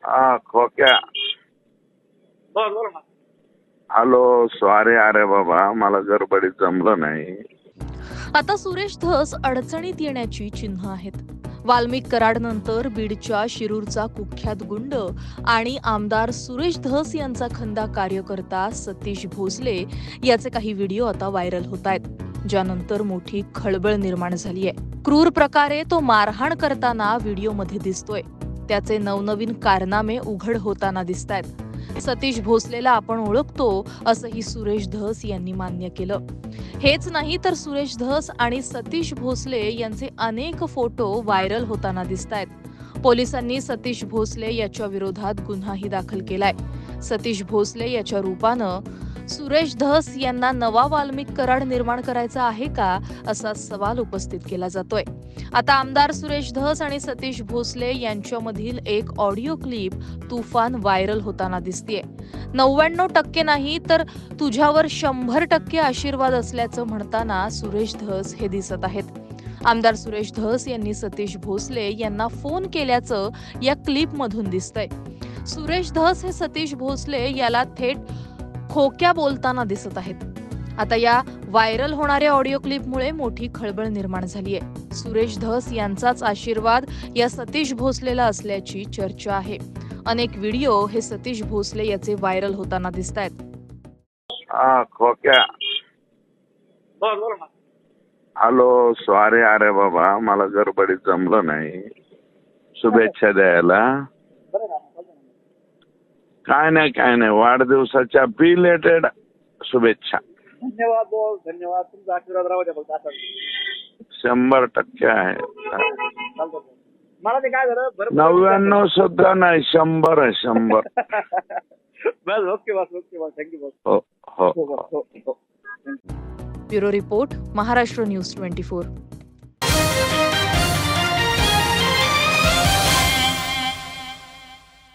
हा खोक्या. बोल ना. हॅलो, सॉरी अरे बाबा, मला गडबडीत जमलं नाही. आता सुरेश धस अडचणीत येण्याची चिन्ह आहेत. वाल्मिक कराडनंतर बीडच्या शिरूरचा कुख्यात गुंड आणि आमदार सुरेश धस यांचा खंदा कार्यकर्ता सतीश भोसले याचे काही व्हिडिओ आता व्हायरल होत आहेत, ज्यानंतर मोठी खळबळ निर्माण झाली आहे. क्रूर प्रकारे तो मारहाण करताना व्हिडिओमध्ये दिसतोय. त्याचे नवनवीन कारनामे उघड होताना दिसतायत. सतीश भोसलेला आपण ओळखतो असंही सुरेश धस यांनी मान्य केलं. हेच नाही तर सुरेश धस आणि सतीश भोसले यांचे अनेक फोटो व्हायरल होताना दिसतायत. पोलिसांनी सतीश भोसले याच्या विरोधात गुन्हाही दाखल केलाय. सतीश भोसले याच्या रूपानं सुरेश धस यांना नवा वाल्मिक कराड निर्माण करायचा आहे का, असा सवाल उपस्थित केला जातोय. आता आमदार सुरेश धस आणि सतीश भोसले यांच्यामधील एक ऑडिओ क्लिप तुफान व्हायरल होताना दिसतेय. 99% नाही तर तुझ्यावर 100% आशीर्वाद असल्याचं म्हणताना सुरेश धस हे दिसत आहेत. आमदार सुरेश धस यांनी सतीश भोसले यांना फोन केल्याचं या क्लिपमधून दिसतंय. सुरेश धस हे सतीश भोसले याला थेट खोक्या बोलताना दिसत आहेत. आता या व्हायरल होणाऱ्या ऑडिओ क्लिपमुळे मोठी खळबळ निर्माण झाली आहे. सुरेश धस यांचाच आशीर्वाद या सतीश भोसलेला असल्याची चर्चा आहे. अनेक व्हिडिओ हे सतीश भोसले याचे व्हायरल होताना दिसत आहेत. हा खोक्या. बोल ना. हॅलो, सॉरी अरे बाबा, मला गडबडीत जमलं नाही. शुभेच्छा द्यायला. काय नाही, वाढदिवसाच्या बिलेटेड शुभेच्छा. धन्यवाद बोल, धन्यवाद. तुमचा आशीर्वाद राहू द्या फक्त असा. 100% आहे. चालतं. मला ते काय झालं, 99 सुद्धा नाही, 100 आहे, 100. बस ओके बस, थँक्यू बस. हो. Bureau report, Maharashtra news 24.